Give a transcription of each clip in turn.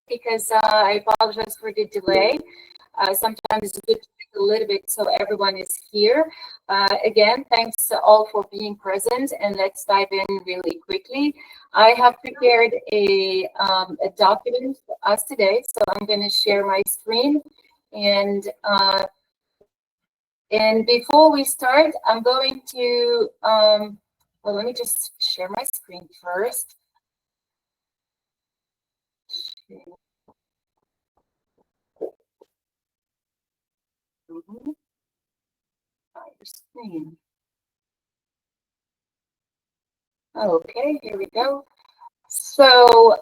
because I apologize for the delay. Sometimes it's good to take a little bit so everyone is here. Again, thanks to all for being present, and let's dive in really quickly. I have prepared a document for us today, so I'm going to share my screen. And before we start, I'm going to, well, let me just share my screen first. Screen. Okay, here we go. So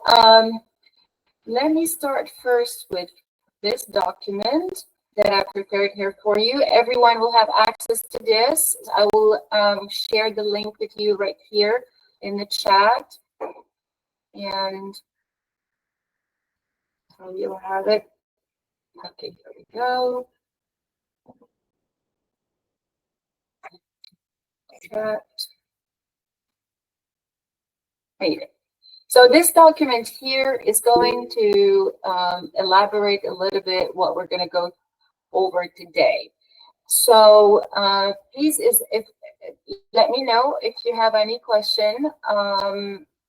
let me start first with this document that I prepared here for you. Everyone will have access to this. I will share the link with you right here in the chat. And so you'll have it. Okay, here we go. Chat. There you go. So this document here is going to elaborate a little bit what we're going to go over today. So please, let me know if you have any question.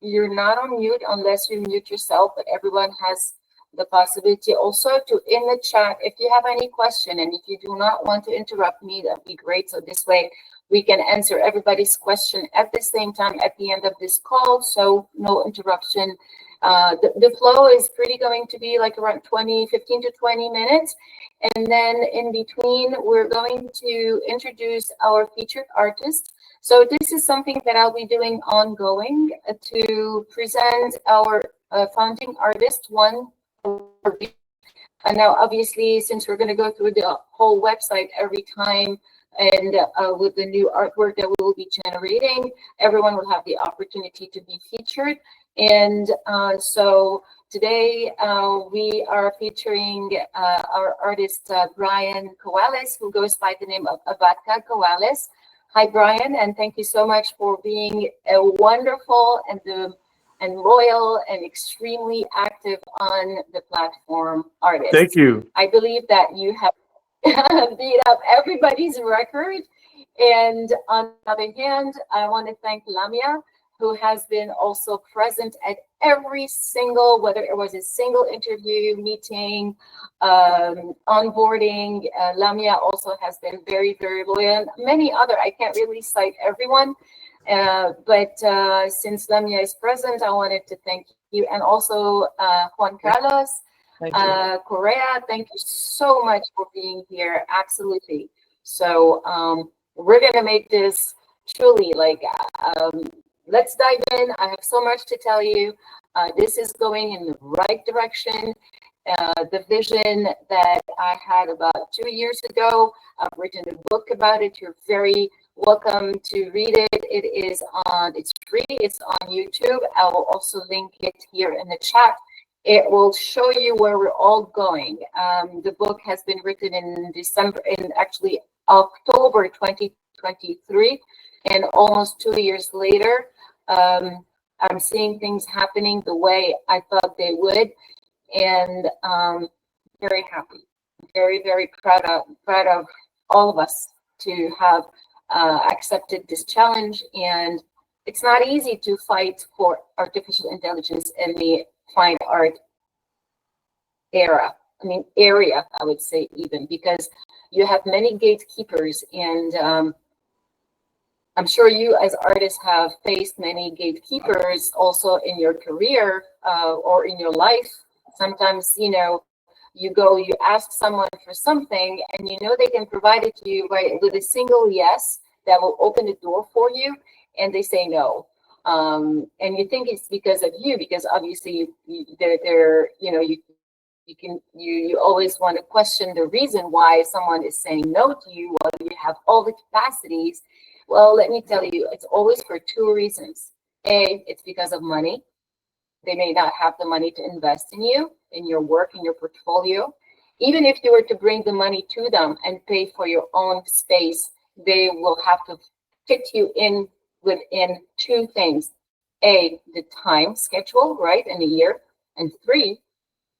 You're not on mute unless you mute yourself, but everyone has the possibility also to in the chat if you have any question, and if you do not want to interrupt me, that'd be great. So this way we can answer everybody's question at the same time at the end of this call, so no interruption. The flow is pretty going to be like around 15 to 20 minutes. And then in between, we're going to introduce our featured artist. So this is something that I'll be doing ongoing to present our founding artist one. And now, obviously, since we're going to go through the whole website every time, and with the new artwork that we will be generating, everyone will have the opportunity to be featured. And so today we are featuring our artist Brian Coales, who goes by the name of Abatka Coales. Hi, Brian, and thank you so much for being a wonderful and loyal and extremely active on the platform artist. Thank you. I believe that you have beat up everybody's record. And on the other hand, I want to thank Lamia, who has been also present at every single, whether it was a single interview, meeting, onboarding. Lamia also has been very, very loyal. Many other, I can't really cite everyone, but since Lamia is present, I wanted to thank you. And also Juan Carlos, Correa, thank you so much for being here. Absolutely. So we're going to make this truly like, let's dive in. I have so much to tell you. This is going in the right direction. The vision that I had about 2 years ago, I've written a book about it. You're very welcome to read it. It's free, it's on YouTube. I will also link it here in the chat. It will show you where we're all going. The book has been written in actually October 2023, and almost 2 years later, I'm seeing things happening the way I thought they would, and very happy, very, very proud of all of us to have accepted this challenge. And it's not easy to fight for artificial intelligence in the fine art area, I would say, even because you have many gatekeepers, and I'm sure you as artists have faced many gatekeepers also in your career or in your life. Sometimes, you ask someone for something and they can provide it to you with a single yes that will open the door for you, and they say no. And you think it's because of you, because obviously you always want to question the reason why someone is saying no to you while you have all the capacities. Well, let me tell you, it's always for two reasons. A, it's because of money. They may not have the money to invest in you, in your work, in your portfolio. Even if you were to bring the money to them and pay for your own space, they will have to fit you in within two things. A, the time schedule, right, in a year. And three,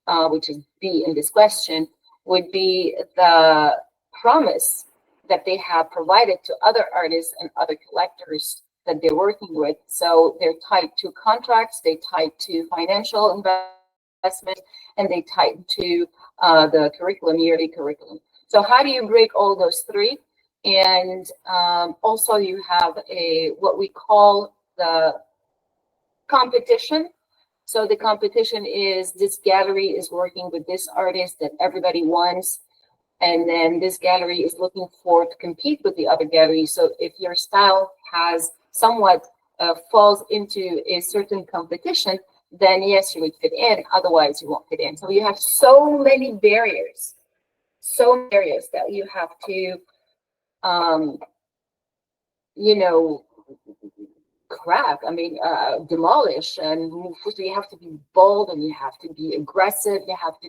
which is B in this question, would be the promise that they have provided to other artists and other collectors that they're working with. So they're tied to contracts, they tied to financial investment, and they tied to the curriculum, yearly curriculum. So how do you break all those three? And also you have what we call the competition. So the competition is this gallery is working with this artist that everybody wants, and then this gallery is looking to compete with the other galleries. So if your style has somewhat falls into a certain competition, then yes, you would fit in. Otherwise, you won't fit in. So you have so many barriers that you have to, you know, crack. I mean, demolish, and so you have to be bold, and you have to be aggressive. You have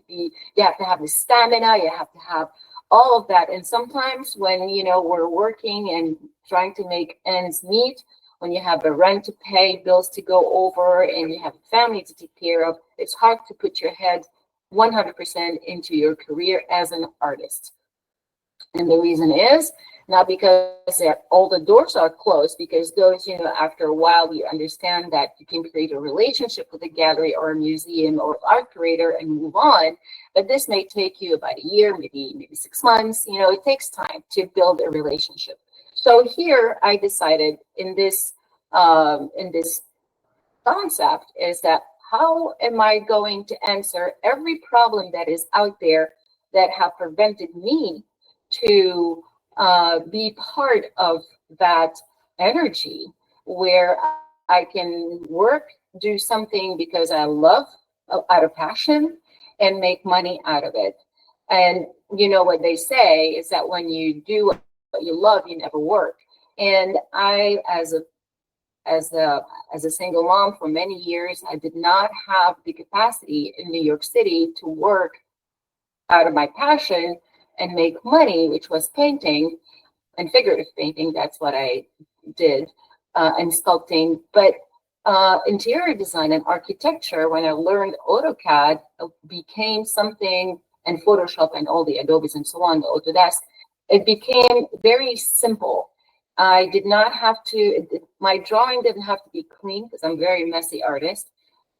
to have the stamina. You have to have all of that. And sometimes when we're working and trying to make ends meet, when you have a rent to pay, bills to go over, and you have a family to take care of, it's hard to put your head 100% into your career as an artist. And the reason is not because all the doors are closed, because those, after a while, you understand that you can create a relationship with a gallery or a museum or art curator and move on. But this may take you about a year, maybe 6 months. It takes time to build a relationship. So here I decided in this concept is that how am I going to answer every problem that is out there that have prevented me to be part of that energy where I can work, do something because I love, out of passion, and make money out of it. And what they say is that when you do what you love, you never work. And I, as a single mom for many years, I did not have the capacity in New York City to work out of my passion and make money, which was painting and figurative painting. That's what I did, and sculpting. But interior design and architecture, when I learned AutoCAD, became something, and Photoshop and all the Adobes and so on, the Autodesk, it became very simple. I did not have to, my drawing didn't have to be clean because I'm a very messy artist.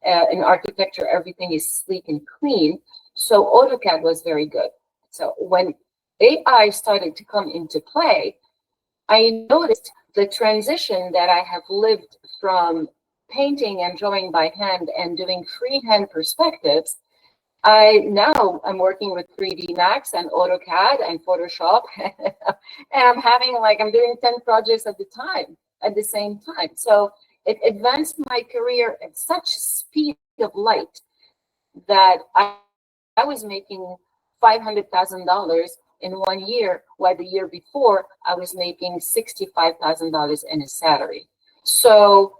In architecture, everything is sleek and clean. So AutoCAD was very good. So when AI started to come into play, I noticed the transition that I have lived from painting and drawing by hand and doing freehand perspectives. Now I'm working with 3D Max and AutoCAD and Photoshop, and I'm doing 10 projects at the same time. So it advanced my career at such speed of light that I was making $500,000 in 1 year, while the year before I was making $65,000 in a salary. So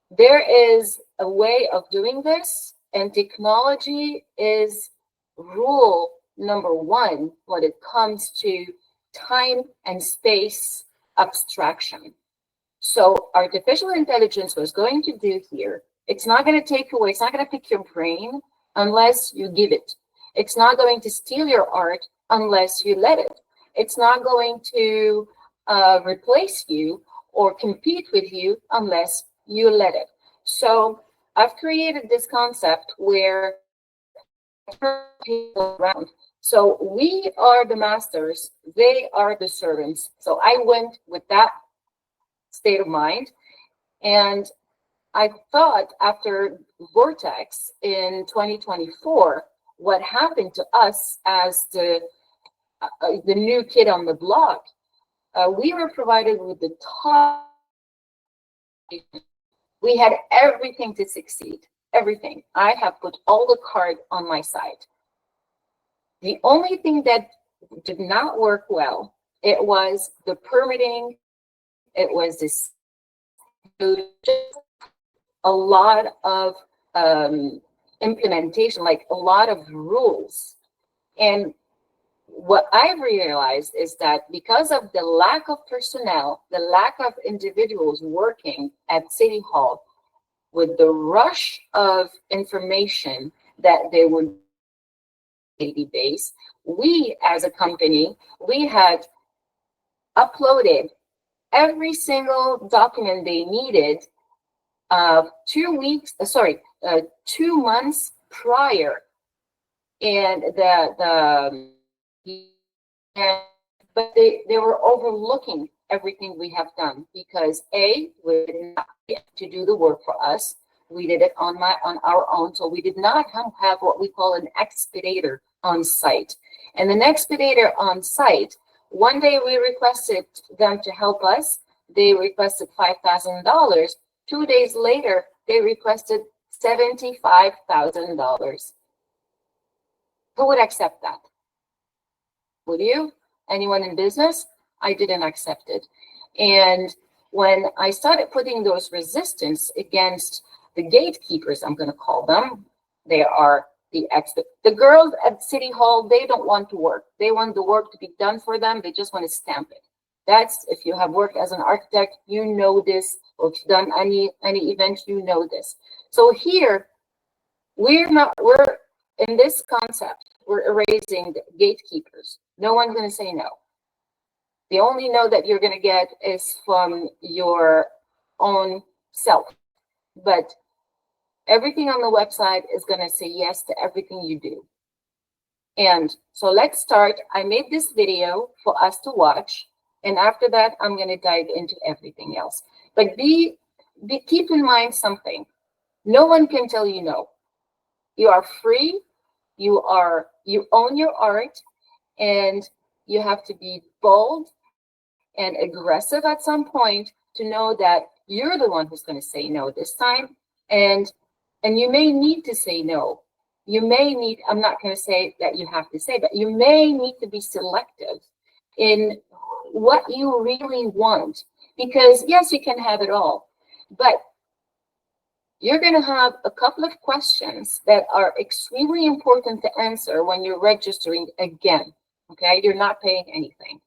there is a way of doing this, and technology is rule number one when it comes to time and space abstraction. So artificial intelligence was going to do here, it's not going to take away, it's not going to pick your brain unless you give it. It's not going to steal your art unless you let it. It's not going to replace you or compete with you unless you let it. So I've created this concept where around. So we are the masters, they are the servants. So I went with that state of mind, and I thought after VORTEX in 2024, what happened to us as the new kid on the block, we were provided with the top. We had everything to succeed, everything. I have put all the cards on my side. The only thing that did not work well, it was the permitting, it was this, a lot of implementation, like a lot of rules. And what I realized is that because of the lack of personnel, the lack of individuals working at City Hall, with the rush of information that they were database. We, as a company, we had uploaded every single document they needed 2 months prior. And but they were overlooking everything we have done because A, we did not get to do the work for us. We did it on our own. So we did not have what we call an expeditor on site. And an expeditor on site, one day we requested them to help us. They requested $5,000. 2 days later, they requested $75,000. Who would accept that? Would you? Anyone in business? I didn't accept it. And when I started putting those resistance against the gatekeepers, I'm going to call them, they are the girls at City Hall, they don't want to work. They want the work to be done for them. They just want to stamp it. That's, if you have worked as an architect, you know this, or if you've done any event, you know this. So here, we're in this concept, we're erasing the gatekeepers. No one's going to say no. The only no that you're going to get is from your own self. But everything on the website is going to say yes to everything you do. And so let's start. I made this video for us to watch. And after that, I'm going to dive into everything else. But keep in mind something. No one can tell you no. You are free. You own your art, and you have to be bold and aggressive at some point to know that you're the one who's going to say no this time. And you may need to say no. You may need, I'm not going to say that you have to say, but you may need to be selective in what you really want. Because yes, you can have it all, but you're going to have a couple of questions that are extremely important to answer when you're registering again. Okay, you're not paying anything.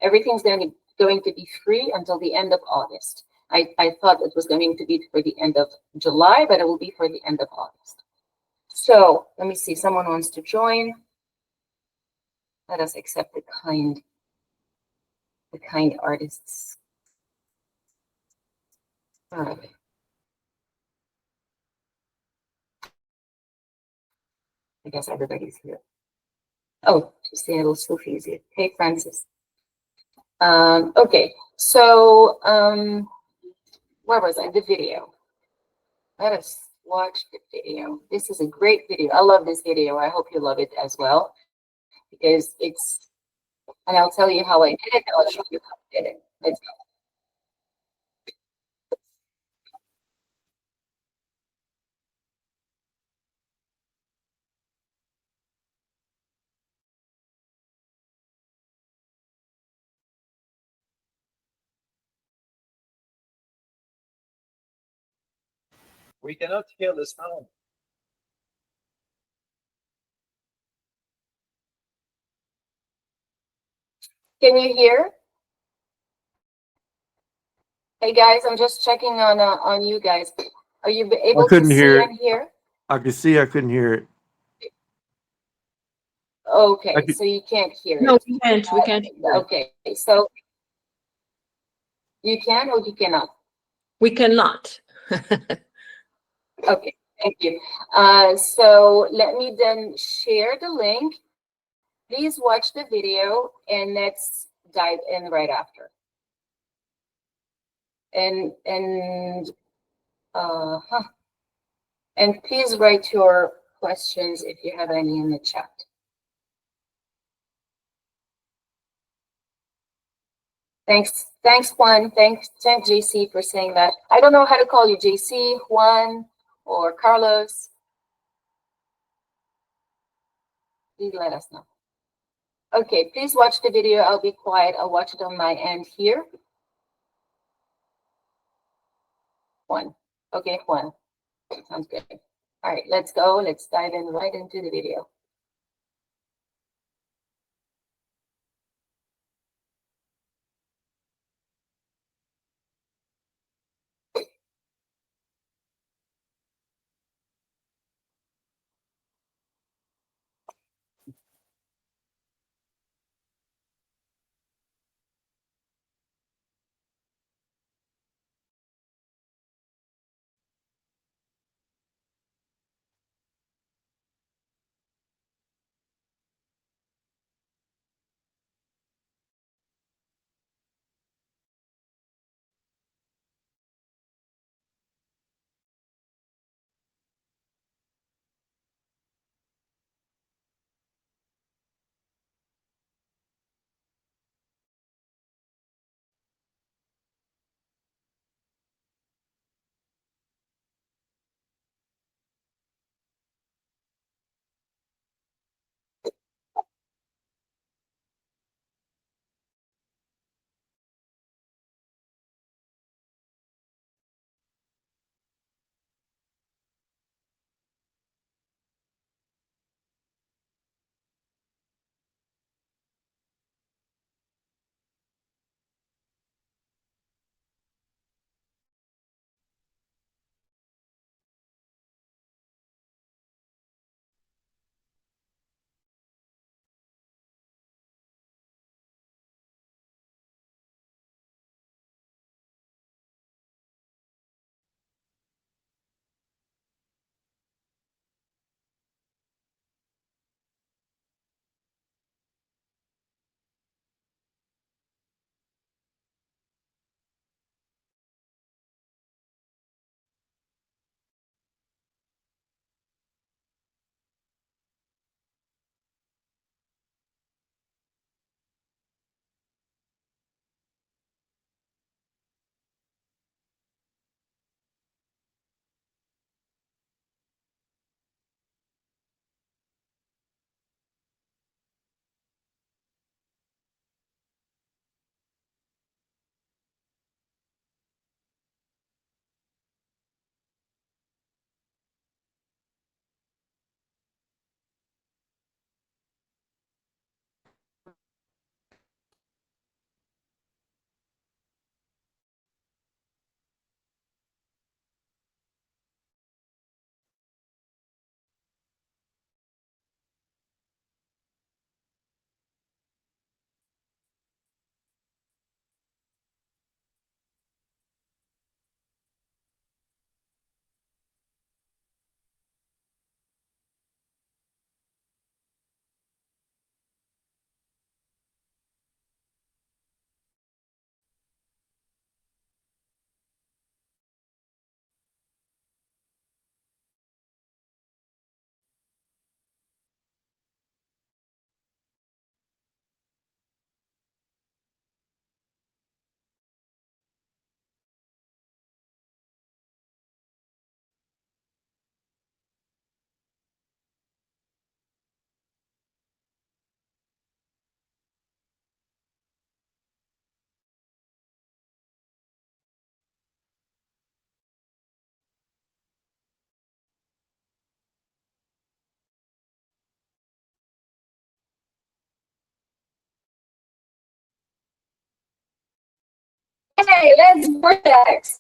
Everything's going to be free until the end of August. I thought it was going to be for the end of July, but it will be for the end of August. So let me see, someone wants to join. Let us accept the kind artists. All right. I guess everybody's here. Oh, Seattle Sophie's here. Hey, Francis. Okay, so where was I? The video. Let us watch the video. This is a great video. I love this video. I hope you love it as well, because it's, and I'll tell you how I did it. I'll show you how I did it. Let's go. We cannot hear the sound. Can you hear? Hey guys, I'm just checking on you guys. Are you able to see and hear? I could see, I couldn't hear it. Okay, so you can't hear it. No, we can't. We can't. Okay, so you can or you cannot? We cannot. Okay, thank you. So let me then share the link. Please watch the video and let's dive in right after. And please write your questions if you have any in the chat. Thanks, Juan. Thanks, JC, for saying that. I don't know how to call you, JC, Juan, or Carlos. Please let us know. Okay, please watch the video. I'll be quiet. I'll watch it on my end here. Juan. Okay, Juan. Sounds good. All right, let's go. Let's dive in right into the video. Okay, let's vortex.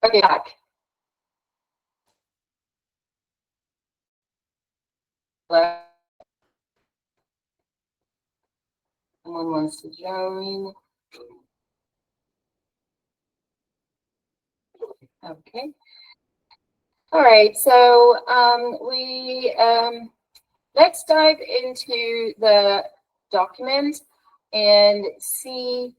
Okay, back. Someone wants to join. Okay. All right. So let's dive into the document and see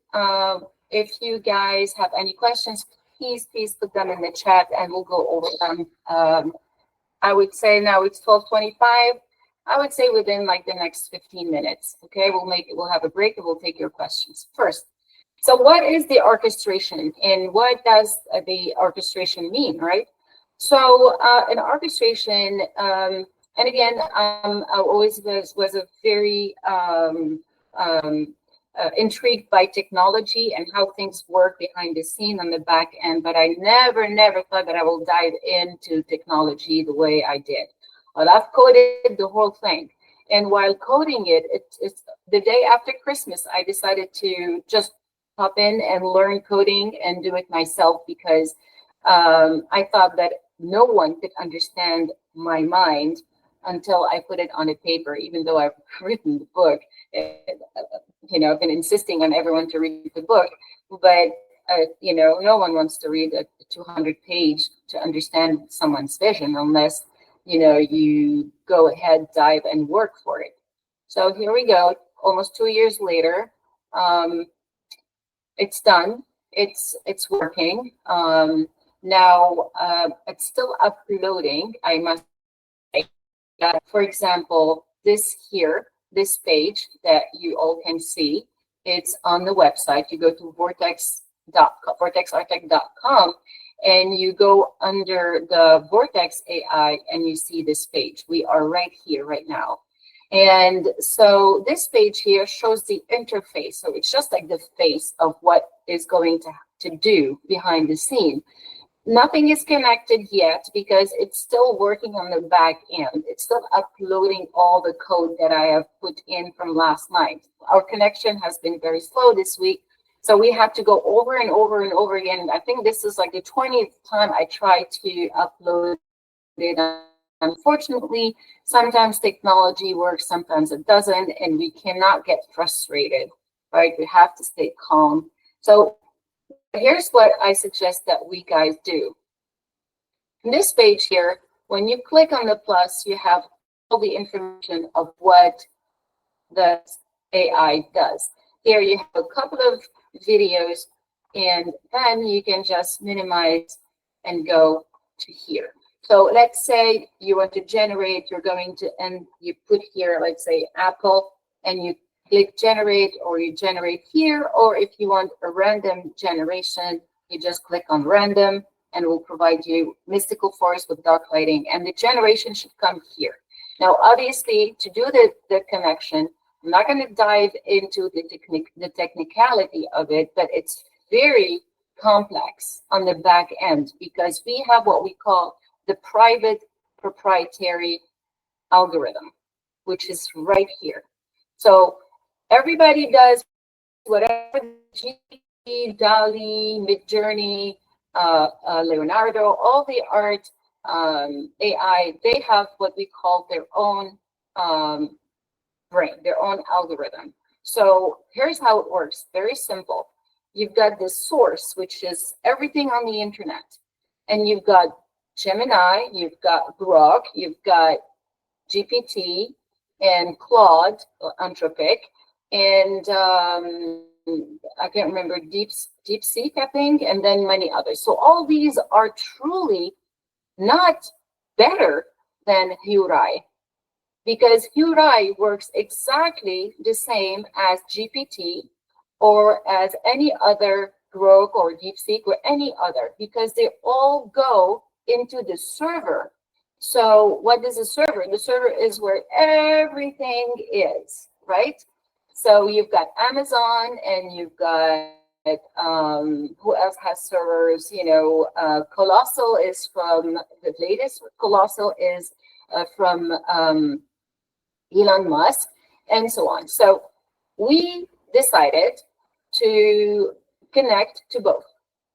if you guys have any questions. Please put them in the chat and we'll go over them. I would say now it's 12:25. I would say within like the next 15 minutes. Okay, we'll have a break and we'll take your questions first. So what is the orchestration and what does the orchestration mean, right? So an orchestration, and again, I always was a very intrigued by technology and how things work behind the scene on the back end, but I never thought that I will dive into technology the way I did. Well, I've coded the whole thing. And while coding it, it's the day after Christmas, I decided to just hop in and learn coding and do it myself because I thought that no one could understand my mind until I put it on a paper, even though I've written the book. I've been insisting on everyone to read the book, but no one wants to read a 200-page to understand someone's vision unless you go ahead, dive, and work for it. So here we go. Almost 2 years later, it's done. It's working. Now it's still uploading. I must say, for example, this page that you all can see, it's on the website. You go to vortexartec.com, and you go under the Vortex AI, and you see this page. We are right here, right now. And so this page here shows the interface. So it's just like the face of what is going to do behind the scene. Nothing is connected yet because it's still working on the back end. It's still uploading all the code that I have put in from last night. Our connection has been very slow this week, so we had to go over and over and over again. I think this is like the 20th time I tried to upload it. Unfortunately, sometimes technology works, sometimes it doesn't, and we cannot get frustrated, right? We have to stay calm. So here's what I suggest that we guys do. In this page here, when you click on the plus, you have all the information of what the AI does. Here you have a couple of videos, and then you can just minimize and go to here. So let's say you want to generate, and you put here, let's say Apple, and you click generate, or you generate here, or if you want a random generation, you just click on random, and it will provide you mystical forest with dark lighting, and the generation should come here. Now, obviously, to do the connection, I'm not going to dive into the technicality of it, but it's very complex on the back end because we have what we call the private proprietary algorithm, which is right here. So everybody does whatever GPT, DALL-E, Midjourney, Leonardo, all the art AI, they have what we call their own brain, their own algorithm. So here's how it works. Very simple. You've got this source, which is everything on the internet. And you've got Gemini, you've got Grok, you've got GPT and Claude, Anthropic, and I can't remember, DeepSeek, I think, and then many others. So all these are truly not better than Hurai, because Hurai works exactly the same as GPT or as any other Grok or DeepSeek or any other, because they all go into the server. So what is a server? The server is where everything is, right? So you've got Amazon and you've got who else has servers? Colossal is from the latest. Colossal is from Elon Musk, and so on. So we decided to connect to both,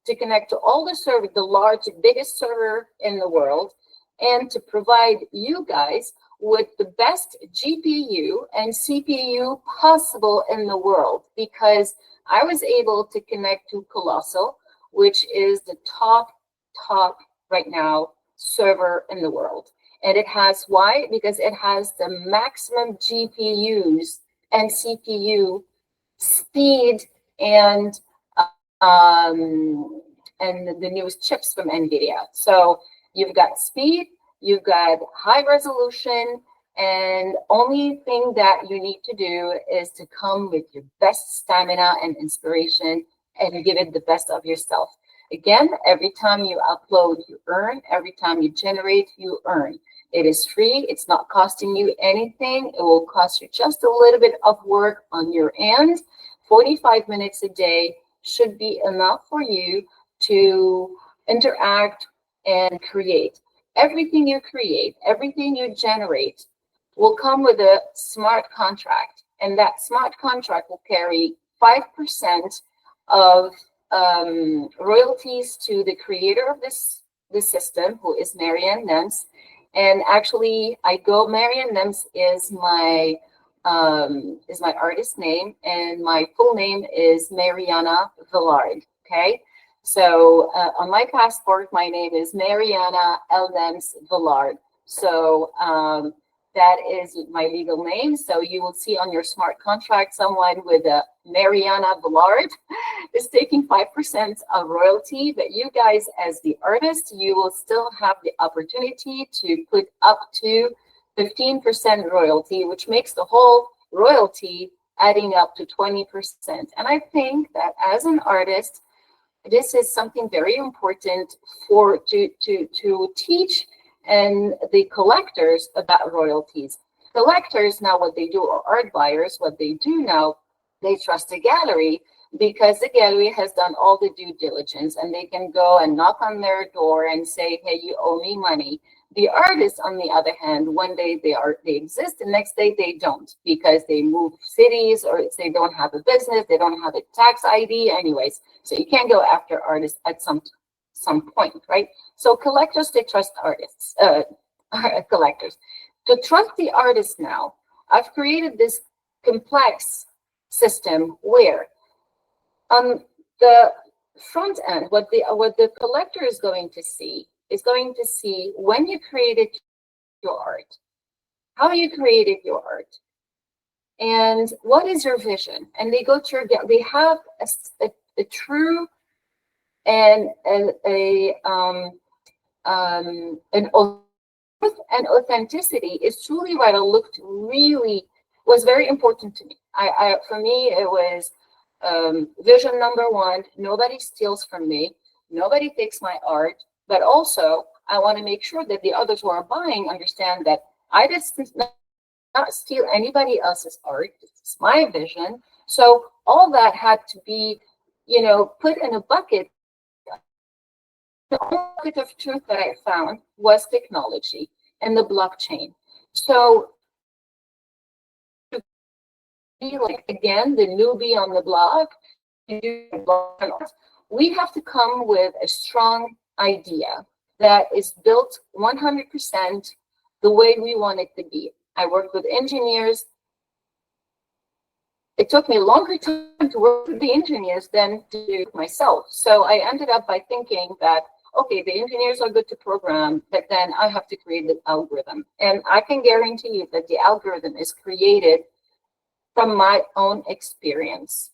to connect to all the server, the biggest server in the world, and to provide you guys with the best GPU and CPU possible in the world, because I was able to connect to Colossal, which is the top right now server in the world. And it has, why? Because it has the maximum GPUs and CPU speed and the newest chips from NVIDIA. So you've got speed, you've got high resolution, and only thing that you need to do is to come with your best stamina and inspiration and give it the best of yourself. Again, every time you upload, you earn. Every time you generate, you earn. It is free. It's not costing you anything. It will cost you just a little bit of work on your end. 45 minutes a day should be enough for you to interact and create. Everything you create, everything you generate will come with a smart contract. And that smart contract will carry 5% of royalties to the creator of this system, who is Marianne Nems. And actually, Marianne Nems is my artist name, and my full name is Marianne Villard. Okay, so on my passport, my name is Marianne L. Nems Villard. So that is my legal name. So you will see on your smart contract someone with a Marianne Villard is taking 5% of royalty, but you guys as the artist, you will still have the opportunity to put up to 15% royalty, which makes the whole royalty adding up to 20%. And I think that as an artist, this is something very important to teach and the collectors about royalties. Collectors now, what they do, or art buyers, what they do now, they trust the gallery because the gallery has done all the due diligence, and they can go and knock on their door and say, hey, you owe me money. The artists, on the other hand, one day they exist, the next day they don't, because they move cities, or they don't have a business, they don't have a tax ID anyways. So you can't go after artists at some point, right? So collectors, they trust artists, collectors. To trust the artists now, I've created this complex system where on the front end, what the collector is going to see when you created your art, how you created your art, and what is your vision. And they go to they have a true and authenticity is truly what was very important to me. For me, it was vision number one. Nobody steals from me. Nobody takes my art. But also, I want to make sure that the others who are buying understand that I did not steal anybody else's art. It's my vision. So all that had to be, put in a bucket. The only bucket of truth that I found was technology and the blockchain. So to be like, again, the newbie on the block, we have to come with a strong idea that is built 100% the way we want it to be. I worked with engineers. It took me a longer time to work with the engineers than to do it myself. So I ended up by thinking that, okay, the engineers are good to program, but then I have to create the algorithm. And I can guarantee you that the algorithm is created from my own experience.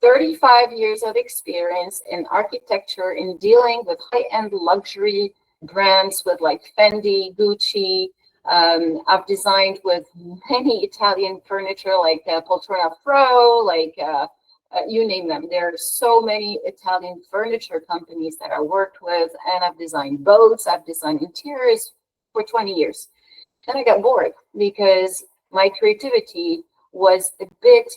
35 years of experience in architecture, in dealing with high-end luxury brands with like Fendi, Gucci. I've designed with many Italian furniture like Poltrona Pro, like you name them. There are so many Italian furniture companies that I worked with, and I've designed boats, I've designed interiors for 20 years. Then I got bored because my creativity was a bit,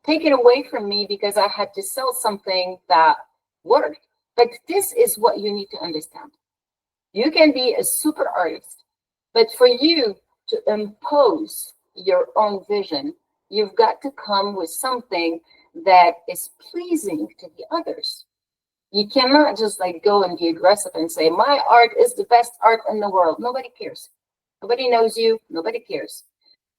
taken away from me because I had to sell something that worked. But this is what you need to understand. You can be a super artist, but for you to impose your own vision, you've got to come with something that is pleasing to the others. You cannot just like go and be aggressive and say, my art is the best art in the world. Nobody cares. Nobody knows you. Nobody cares.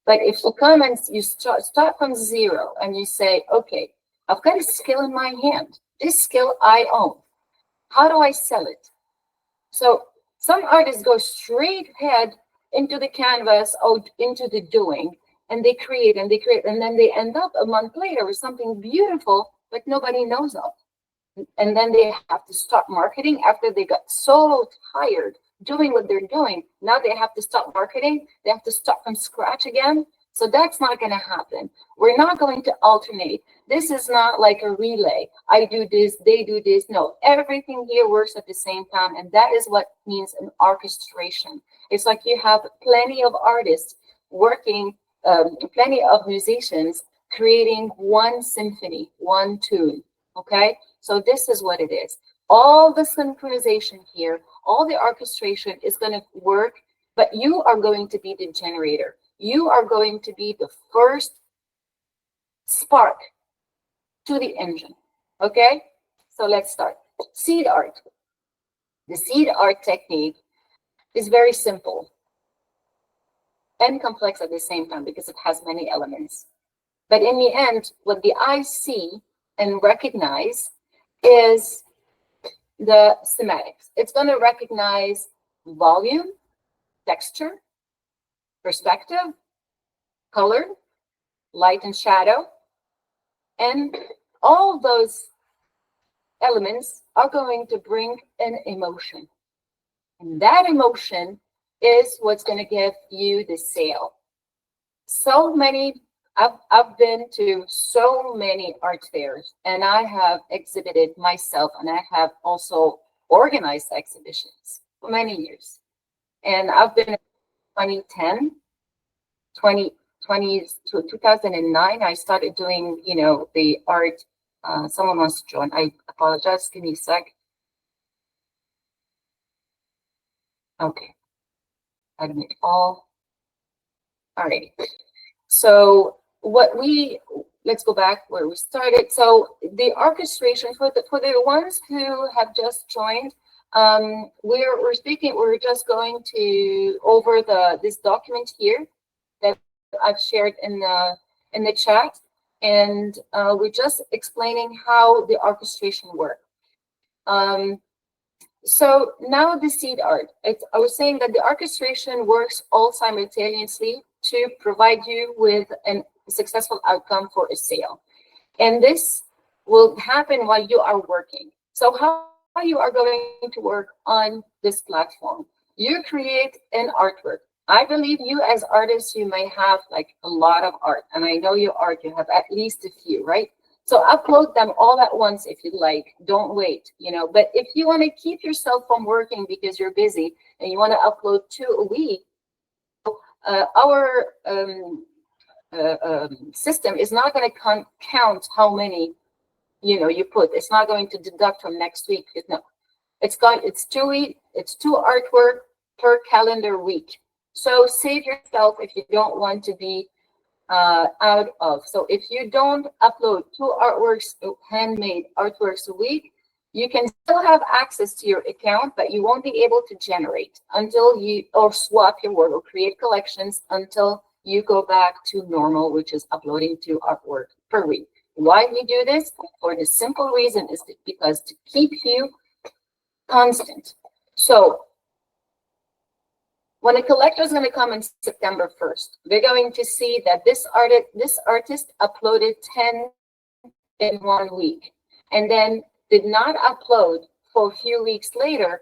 But if you come and you start from zero and you say, okay, I've got a skill in my hand. This skill I own. How do I sell it? So some artists go straight ahead into the canvas or into the doing, and they create, and then they end up a month later with something beautiful, but nobody knows of. And then they have to start marketing after they got so tired doing what they're doing. Now they have to stop marketing. They have to start from scratch again. So that's not going to happen. We're not going to alternate. This is not like a relay. I do this, they do this. No, everything here works at the same time. And that is what means an orchestration. It's like you have plenty of artists working, plenty of musicians creating one symphony, one tune. Okay? So this is what it is. All the synchronization here, all the orchestration is going to work, but you are going to be the generator. You are going to be the first spark to the engine. Okay? So let's start. Seed art. The seed art technique is very simple and complex at the same time because it has many elements. But in the end, what the eye see and recognize is the schematics. It's going to recognize volume, texture, perspective, color, light and shadow, and all those elements are going to bring an emotion. And that emotion is what's going to give you the sale. So many, I've been to so many art fairs, and I have exhibited myself, and I have also organized exhibitions for many years. And I've been in 2010, 2020 to 2009, I started doing, the art. Someone wants to join. I apologize. Give me a sec. Okay. Admit all. All right. So let's go back where we started. So the orchestration for the ones who have just joined, we're just going to over this document here that I've shared in the chat, and we're just explaining how the orchestration works. So now the seed art. I was saying that the orchestration works all simultaneously to provide you with a successful outcome for a sale. And this will happen while you are working. So how you are going to work on this platform? You create an artwork. I believe you as artists, you may have like a lot of art. And I know your art, you have at least a few, right? So upload them all at once if you like. Don't wait, But if you want to keep yourself from working because you're busy and you want to upload 2 a week, our system is not going to count how many you put. It's not going to deduct from next week. No, it's 2 artwork per calendar week. So save yourself if you don't want to be out of. So if you don't upload 2 artworks, handmade artworks a week, you can still have access to your account, but you won't be able to generate until or swap your work or create collections until you go back to normal, which is uploading 2 artwork per week. Why we do this? For the simple reason is because to keep you constant. So when a collector is going to come on September 1st, they're going to see that this artist uploaded 10 in 1 week and then did not upload for a few weeks later.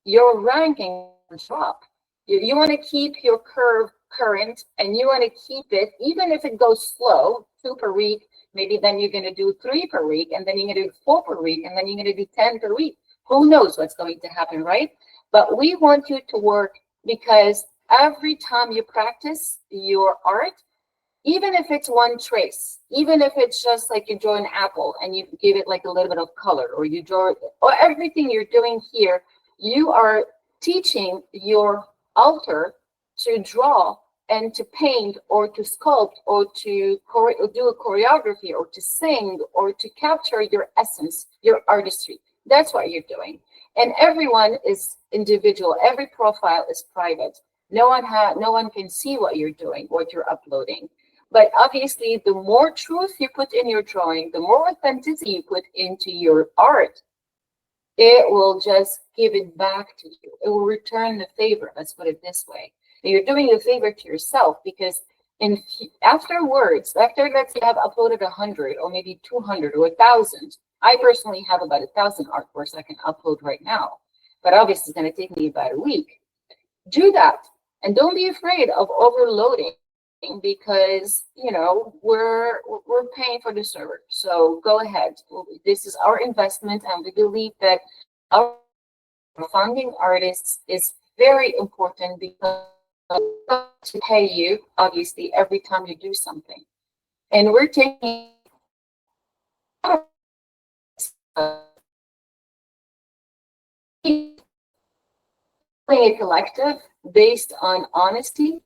Your ranking will drop. You want to keep your curve current, and you want to keep it, even if it goes slow, 2 per week, maybe then you're going to do 3 per week, and then you're going to do 4 per week, and then you're going to do 10 per week. Who knows what's going to happen, right? But we want you to work because every time you practice your art, even if it's one trace, even if it's just like you draw an apple and you give it like a little bit of color, or you draw, or everything you're doing here, you are teaching your alter to draw and to paint or to sculpt or to do a choreography or to sing or to capture your essence, your artistry. That's what you're doing. And everyone is individual. Every profile is private. No one can see what you're doing, what you're uploading. But obviously, the more truth you put in your drawing, the more authenticity you put into your art, it will just give it back to you. It will return the favor. Let's put it this way. And you're doing a favor to yourself, because afterwards, after let's say I've uploaded 100 or maybe 200 or 1,000, I personally have about 1,000 artworks I can upload right now. But obviously, it's going to take me about a week. Do that. And don't be afraid of overloading, because we're paying for the server. So go ahead. This is our investment, and we believe that our funding artists is very important, because to pay you obviously every time you do something. And we're taking a collective based on honesty.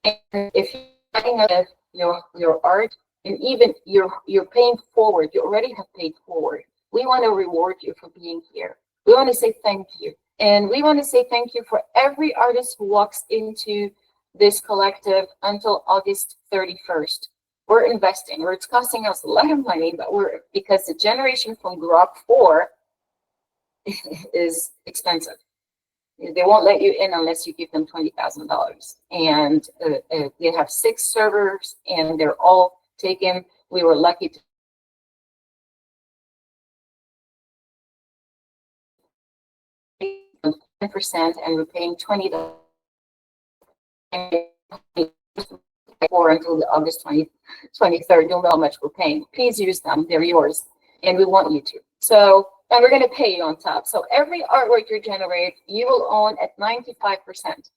And if you're writing out your art, and even you're paying forward, you already have paid forward. We want to reward you for being here. We want to say thank you. And we want to say thank you for every artist who walks into this collective until August 31st. We're investing, or it's costing us a lot of money, but because the generation from Grok 4 is expensive. They won't let you in unless you give them $20,000. And they have 6 servers, and they're all taken. We were lucky to 10%, and we're paying $20 for until the August 23rd. You'll know how much we're paying. Please use them. They're yours, and we want you to. So, and we're going to pay you on top. So every artwork you generate, you will own at 95%.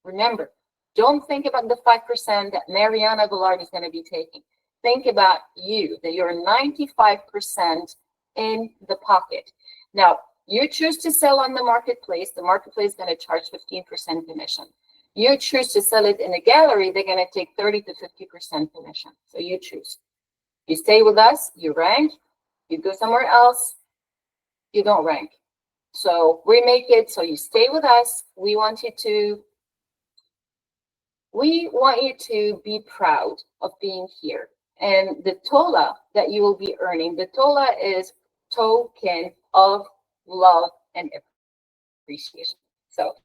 Remember, don't think about the 5% that Marianne is going to be taking. Think about you, that you're 95% in the pocket. Now, you choose to sell on the marketplace is going to charge 15% commission. You choose to sell it in a gallery, they're going to take 30 to 50% commission. So you choose. You stay with us, you rank. You go somewhere else, you don't rank. So we make it so you stay with us. We want you to be proud of being here. And the TOLA that you will be earning, the TOLA is token of love and appreciation. So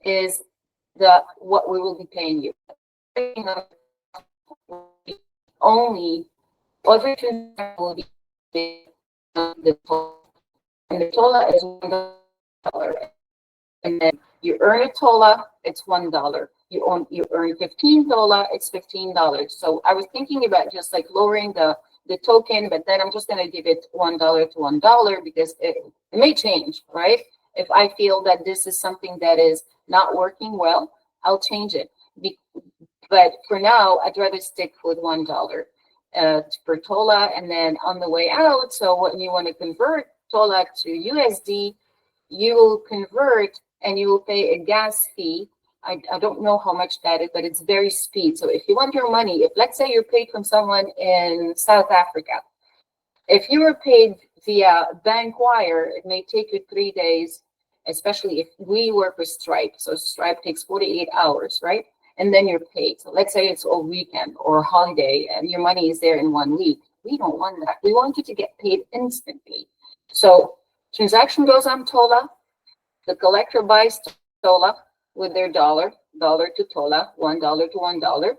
is what we will be paying you. Only every transaction will be the TOLA. And the TOLA is $1. And then you earn a TOLA, it's $1. You earn 15 TOLA, it's $15. So I was thinking about just like lowering the token, but then I'm just going to give it $1 to $1, because it may change, right? If I feel that this is something that is not working well, I'll change it. But for now, I'd rather stick with $1 per TOLA. And then on the way out, so when you want to convert TOLA to USD, you will convert and you will pay a gas fee. I don't know how much that is, but it's very speed. So if you want your money, if let's say you're paid from someone in South Africa, if you were paid via bank wire, it may take you 3 days, especially if we work with Stripe. So Stripe takes 48 hours, right? And then you're paid. So let's say it's a weekend or a holiday and your money is there in 1 week. We don't want that. We want you to get paid instantly. So transaction goes on TOLA. The collector buys TOLA with their dollar to TOLA, $1 to $1.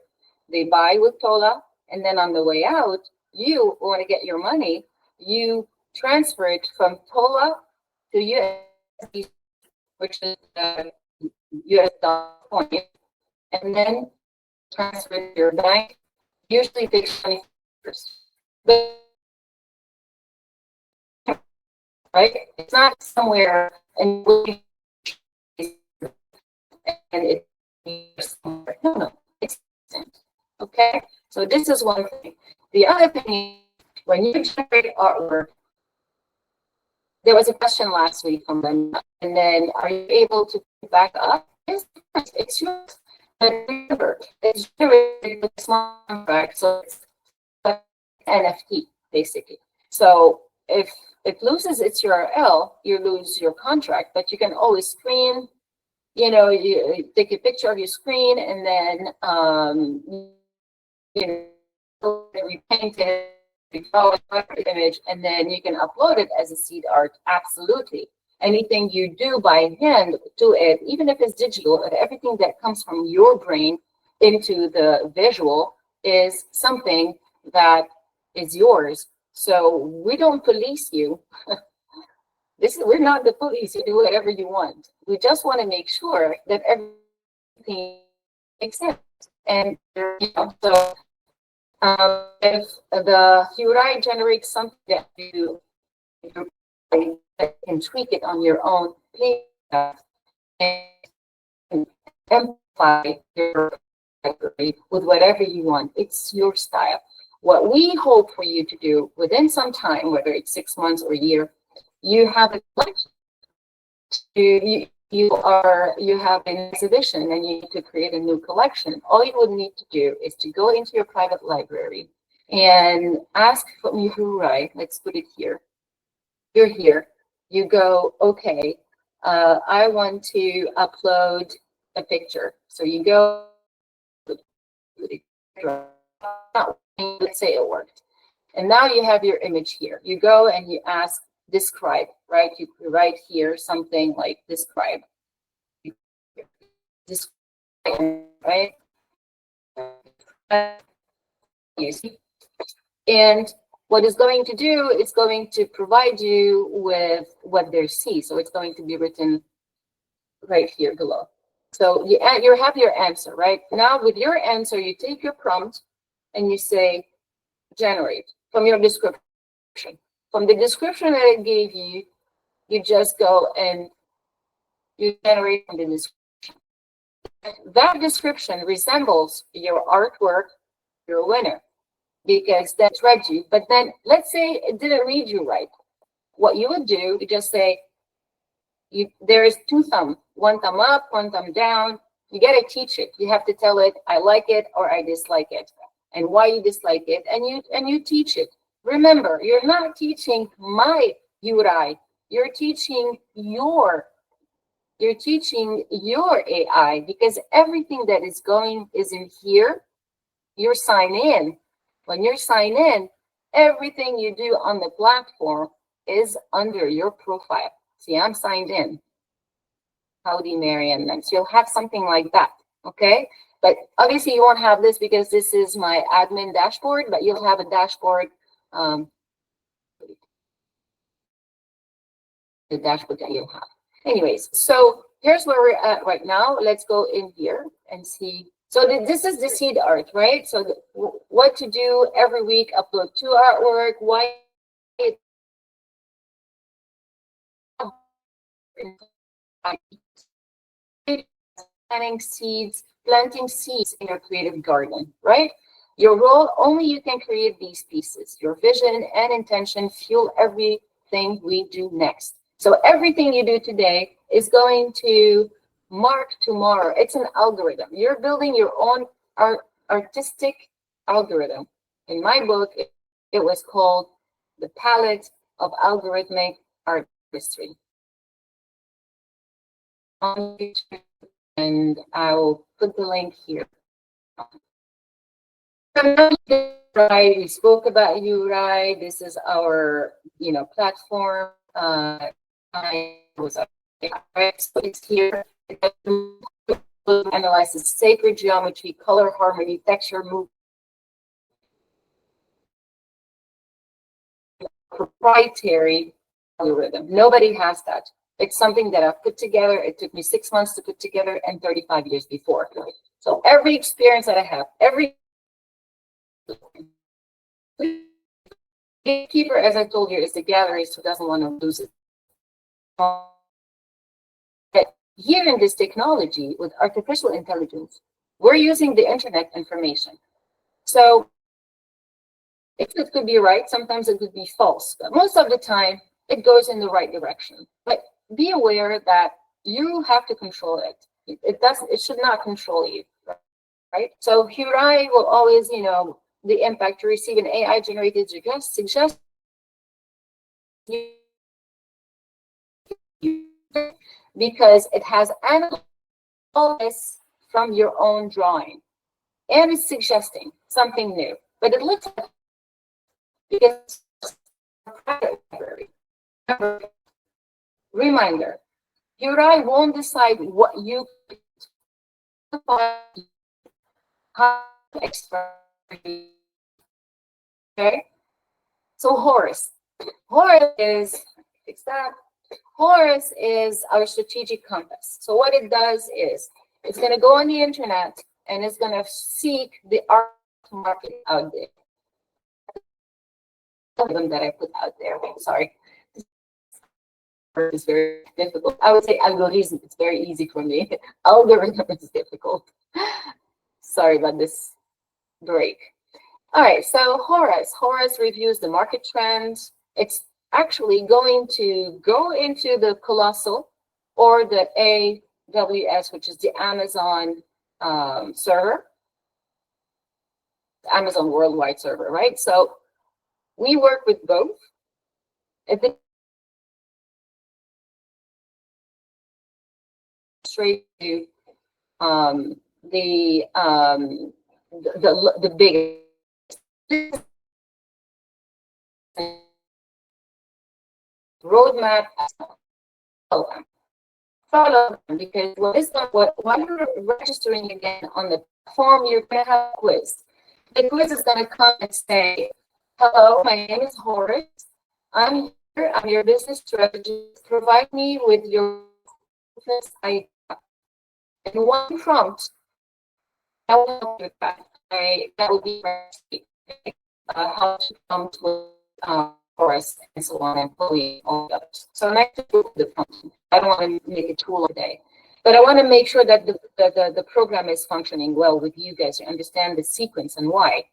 They buy with TOLA, and then on the way out, you want to get your money, you transfer it from TOLA to USD, which is US dollar point, and then transfer it to your bank. Usually takes 20 years. But, right? It's not somewhere and it No, no, it's consistent. Okay, so this is one thing. The other thing, when you generate artwork, there was a question last week from them, and then are you able to back up? Yes, it's yours. But remember, it's generated with a smart contract, so it's like NFT basically. So if it loses its URL, you lose your contract, but you can always screen. You know, you take a picture of your screen, and then you know, repaint it, draw a image, and then you can upload it as a seed art. Absolutely. Anything you do by hand to it, even if it's digital, and everything that comes from your brain into the visual is something that is yours. So we don't police you. We're not the police. You do whatever you want. We just want to make sure that everything makes sense. And you know, so if the URI generates something that you can tweak it on your own page and amplify your library with whatever you want. It's your style. What we hope for you to do within some time, whether it's 6 months or a year, you have a collection. You have an exhibition and you need to create a new collection. All you would need to do is to go into your private library and ask from URI. Let's put it here. You're here. You go, okay, I want to upload a picture. So you go, let's say it worked. And now you have your image here. You go and you ask describe, right? You write here something like describe. Describe, right? You see? And what it's going to do, it's going to provide you with what they see. So it's going to be written right here below. So you have your answer, right? Now with your answer, you take your prompt and you say, generate from your description. From the description that it gave you, you just go and you generate from the description. That description resembles your artwork, your winner, because that's read you. But then let's say it didn't read you right. What you would do, you just say, there is 2 thumbs, 1 thumb up, 1 thumb down. You got to teach it. You have to tell it, I like it or I dislike it, and why you dislike it, and you teach it. Remember, you're not teaching my URI. You're teaching your AI, because everything that is going is in here. You sign in. When you sign in, everything you do on the platform is under your profile. See, I'm signed in. Howdy, Marianne Nems. You'll have something like that, okay? But obviously you won't have this because this is my admin dashboard, but you'll have a dashboard, the dashboard that you'll have. Anyways, so here's where we're at right now. Let's go in here and see. So this is the seed art, right? So what to do every week, upload 2 artwork, why it planting seeds in your creative garden, right? Your role, only you can create these pieces. Your vision and intention fuel everything we do next. So everything you do today is going to mark tomorrow. It's an algorithm. You're building your own artistic algorithm. In my book, it was called The Palette of Algorithmic Artistry. On YouTube, and I'll put the link here. Right, we spoke about URI. This is our, platform. I was right, so it's here. It analyzes sacred geometry, color harmony, texture, movement. Proprietary algorithm. Nobody has that. It's something that I've put together. It took me 6 months to put together and 35 years before. So every experience that I have, every gatekeeper, as I told you, is the gallerist who doesn't want to lose it. here in this technology with artificial intelligence, we're using the internet information. So if it could be right, sometimes it could be false, but most of the time it goes in the right direction. But be aware that you have to control it. It should not control you, right? So here I will always, the impact to receive an AI generated suggest because it has analyzed from your own drawing and it's suggesting something new, but it looks like because library. Reminder, your eye won't decide what you how to express. Okay, so Horus is fix that. Horus is our strategic compass. So what it does is it's going to go on the internet and it's going to seek the art market out there. Them that I put out there. Sorry. It's very difficult. I would say algorithm, it's very easy for me. Algorithm is difficult. Sorry about this break. All right, so Horus reviews the market trends. It's actually going to go into the Colossal or the AWS, which is the Amazon server, Amazon worldwide server, right? So we work with both. Straight to the biggest roadmap. Follow them because while you're registering again on the form, you're going to have a quiz. The quiz is going to come and say, "Hello, my name is Horace. I'm here. I'm your business strategist. Provide me with your business idea." And one prompt, I will help you with that. That will be how to prompt with Horace and so on, and Chloe, all the others. So I'm actually with the prompt. I don't want to make a tool today, but I want to make sure that the program is functioning well with you guys to understand the sequence and why.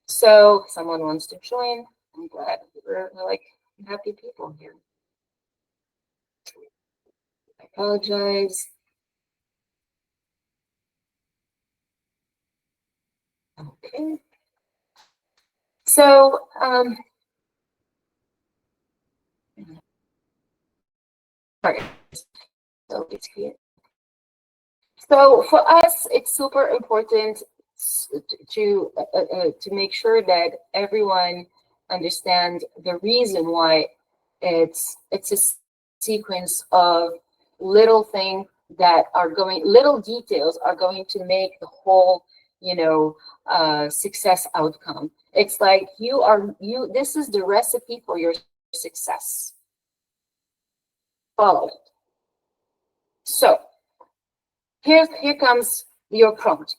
So someone wants to join. I'm glad we're like happy people here. I apologize. Okay. So sorry. So it's here. So for us, it's super important to make sure that everyone understands the reason why it's a sequence of little things that are little details are going to make the whole, success outcome. It's like this is the recipe for your success. Follow it. So here comes your prompt.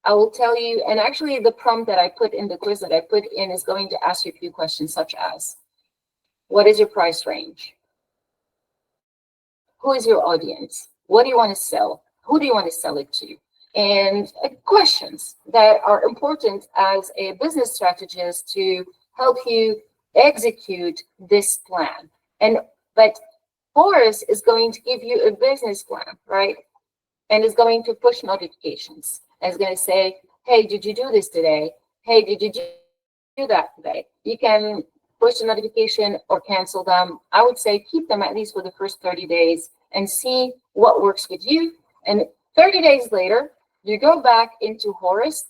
I will tell you, and actually the prompt that I put in the quiz that I put in is going to ask you a few questions such as, what is your price range? Who is your audience? What do you want to sell? Who do you want to sell it to? And questions that are important as a business strategist to help you execute this plan. But Horus is going to give you a business plan, right? And is going to push notifications. And it's going to say, hey, did you do this today? Hey, did you do that today? You can push the notification or cancel them. I would say keep them at least for the first 30 days and see what works with you. And 30 days later, you go back into Horus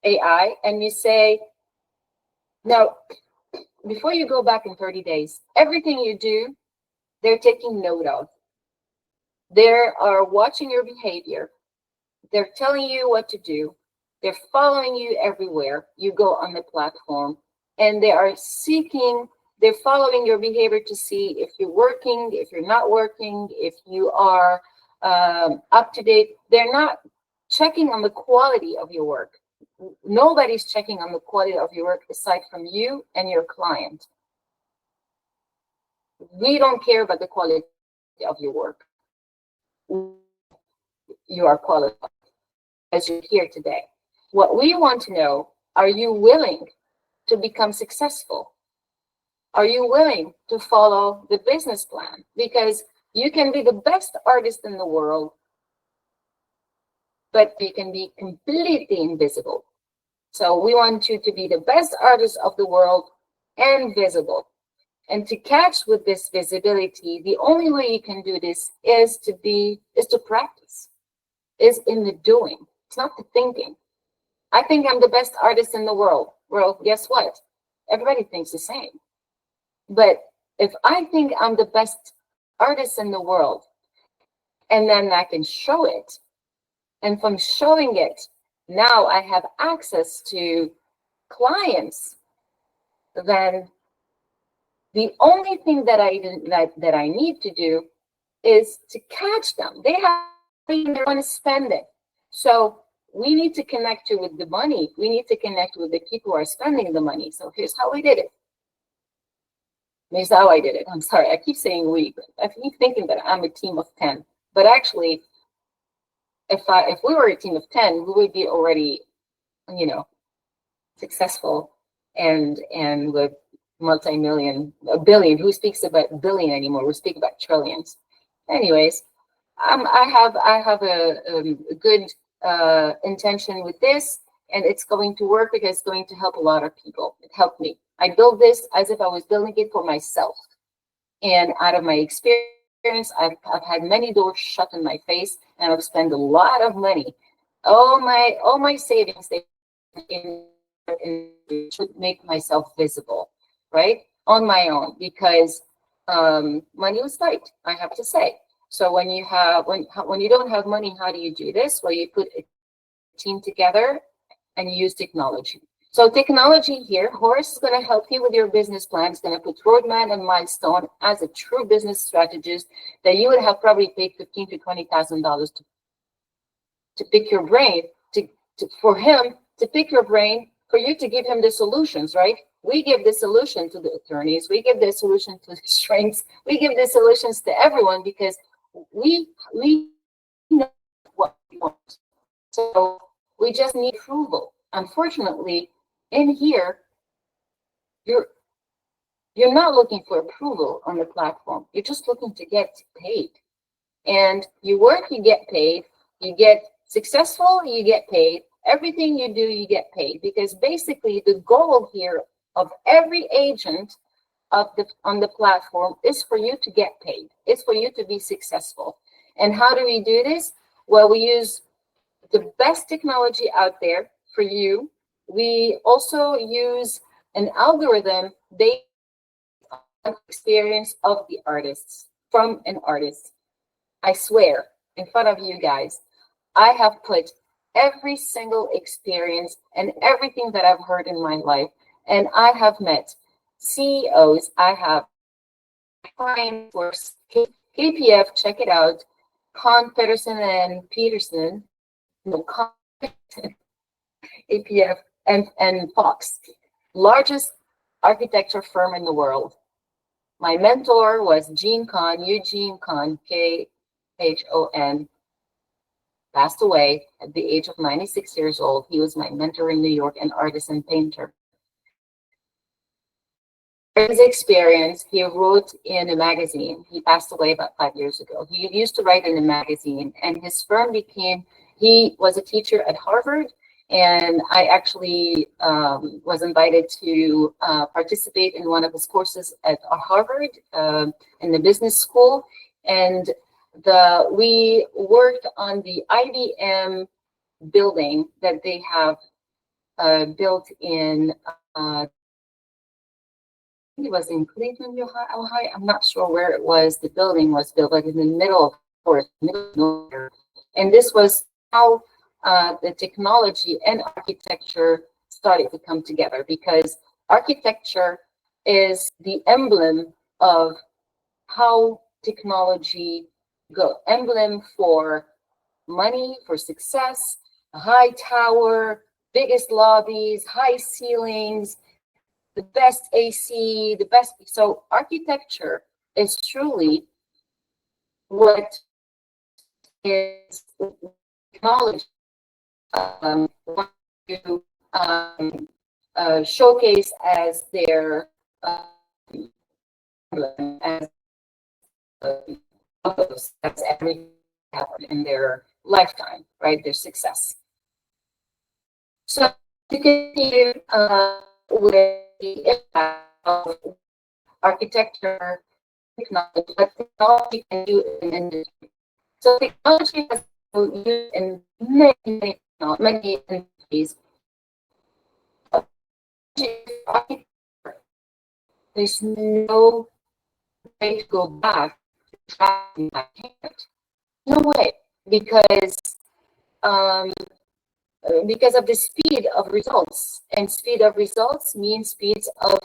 AI and you say, now, before you go back in 30 days, everything you do, they're taking note of. They are watching your behavior. They're telling you what to do. They're following you everywhere you go on the platform. And they are they're following your behavior to see if you're working, if you're not working, if you are up to date. They're not checking on the quality of your work. Nobody's checking on the quality of your work aside from you and your client. We don't care about the quality of your work. you are qualified as you're here today. What we want to know, are you willing to become successful? Are you willing to follow the business plan? Because you can be the best artist in the world, but you can be completely invisible. So we want you to be the best artist of the world and visible. And to catch with this visibility, the only way you can do this is to practice, is in the doing. It's not the thinking. I think I'm the best artist in the world. Well, guess what? Everybody thinks the same. But if I think I'm the best artist in the world, and then I can show it, and from showing it, now I have access to clients, then the only thing that I need to do is to catch them. They want to spend it. So we need to connect you with the money. We need to connect with the people who are spending the money. So here's how we did it. Here's how I did it. I'm sorry, I keep saying we, but I keep thinking that I'm a team of 10. But actually, if we were a team of 10, we would be already, successful and with multi-million, a billion. Who speaks about billion anymore? We speak about trillions. Anyways, I have a good intention with this, and it's going to work because it's going to help a lot of people. It helped me. I built this as if I was building it for myself. And out of my experience, I've had many doors shut in my face, and I've spent a lot of money. All my savings to make myself visible, right? On my own, because money was tight, I have to say. So when you don't have money, how do you do this? Well, you put a team together and you use technology. So technology here, Horace is going to help you with your business plan. It's going to put roadmap and milestone as a true business strategist that you would have probably paid $15,000 to $20,000 to pick your brain, for him to pick your brain, for you to give him the solutions, right? We give the solution to the attorneys. We give the solution to the shrinks. We give the solutions to everyone because we know what we want. So we just need approval. Unfortunately, in here, you're not looking for approval on the platform. You're just looking to get paid. And you work, you get paid. You get successful, you get paid. Everything you do, you get paid. Because basically the goal here of every agent on the platform is for you to get paid. It's for you to be successful. And how do we do this? Well, we use the best technology out there for you. We also use an algorithm based on experience of the artists, from an artist. I swear, in front of you guys, I have put every single experience and everything that I've heard in my life, and I have met CEOs. I have clients for KPF, check it out, Kahn, Peterson, and Peterson, Kahn, APF, and Fox, largest architecture firm in the world. My mentor was Eugene Kahn, Khon, passed away at the age of 96 years old. He was my mentor in New York, an artist and painter. His experience, he wrote in a magazine. He passed away about 5 years ago. He used to write in a magazine, and his firm he was a teacher at Harvard, and I actually was invited to participate in one of his courses at Harvard in the business school. And we worked on the IBM building that they have built in, it was in Cleveland, Ohio. I'm not sure where it was. The building was built, like in the middle of forest, middle of nowhere. And this was how the technology and architecture started to come together, because architecture is the emblem of how technology go. Emblem for money, for success, a high tower, biggest lobbies, high ceilings, the best AC, the best. So architecture is truly what is knowledge want to showcase as their as that's everything happened in their lifetime, right? Their success. So to continue with the impact of architecture, technology, what technology can do in industry. So technology has been used in many industries. There's no way to go back to tracking that payment. No way, um, because of the speed of results, and speed of results means speeds of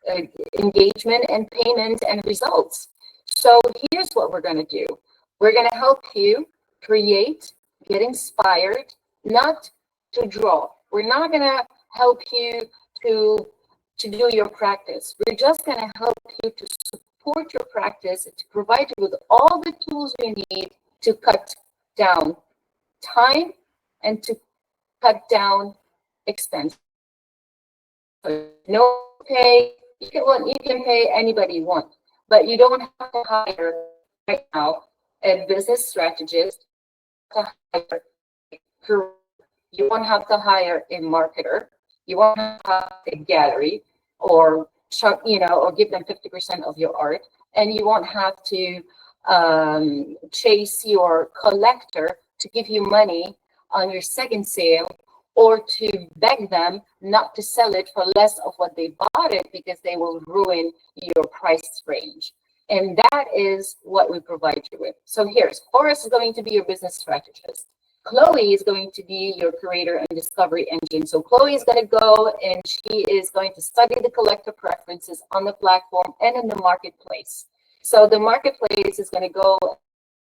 uh, engagement and payment and results. So here's what we're going to do. We're going to help you create, get inspired, not to draw. We're not going to help you to do your practice. We're just going to help you to support your practice, to provide you with all the tools you need to cut down time and to cut down expense. No pay, you can pay anybody you want, but you don't have to hire right now a business strategist to hire. You won't have to hire a marketer. You won't have to hire a gallery or or give them 50% of your art, and you won't have to chase your collector to give you money on your second sale, or to beg them not to sell it for less of what they bought it, because they will ruin your price range. And that is what we provide you with. So here's Horace is going to be your business strategist. Chloe is going to be your creator and discovery engine. So Chloe is going to go and she is going to study the collector preferences on the platform and in the marketplace. So the marketplace is going to go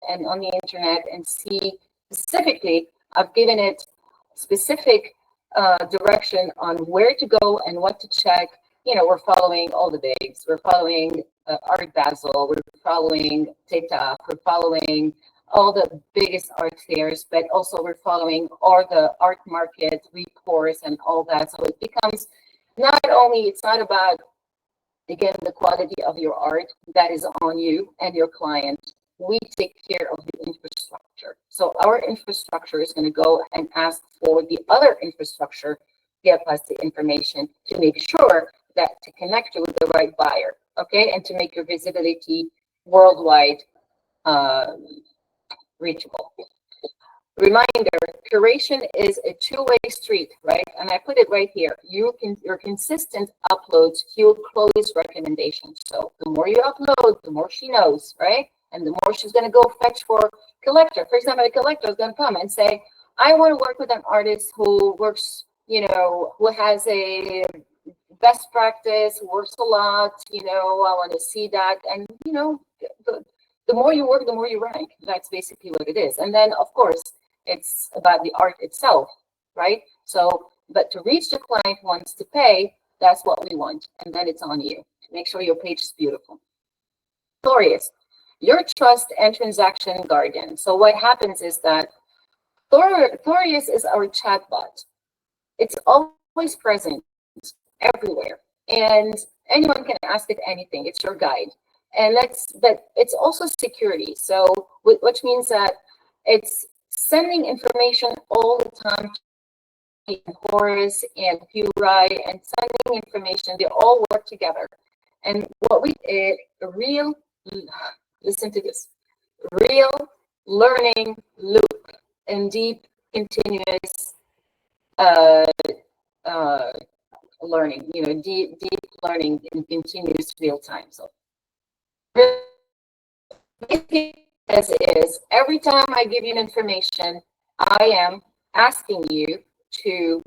and on the internet and see specifically, I've given it specific direction on where to go and what to check. We're following all the bigs. We're following Art Basel. We're following TikTok. We're following all the biggest art fairs, but also we're following all the art market reports and all that. So it becomes it's not about, again, the quality of your art. That is on you and your client. We take care of the infrastructure. So our infrastructure is going to go and ask for the other infrastructure, give us the information to make sure that to connect you with the right buyer, okay, and to make your visibility worldwide reachable. Reminder, curation is a two-way street, right? And I put it right here. Your consistent uploads fuel Chloe's recommendations. So the more you upload, the more she knows, right? And the more she's going to go fetch for collector. For example, a collector is going to come and say, I want to work with an artist who works, who has a best practice, works a lot, I want to see that. And, the more you work, the more you rank. That's basically what it is. And then, of course, it's about the art itself, right? So, but to reach the client who wants to pay, that's what we want. And then it's on you to make sure your page is beautiful. Glorious. Your trust and transaction guardian. So what happens is that Glorious is our chatbot. It's always present everywhere, and anyone can ask it anything. It's your guide. But it's also security. So which means that it's sending information all the time to Horace and Hurai, and sending information. They all work together. And what we did, listen to this, real learning loop and deep continuous learning, deep learning in continuous real time. So as it is, every time I give you information, I am asking you to,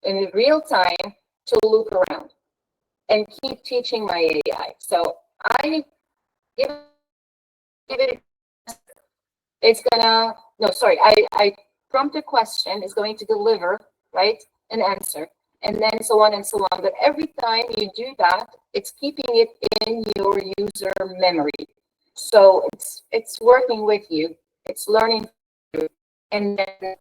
in real time, to loop around and keep teaching my AI. So I give it, it's gonna, no, sorry, I prompt a question, is going to deliver, right, an answer, and then so on and so on. But every time you do that, it's keeping it in your user memory. So it's working with you, it's learning and then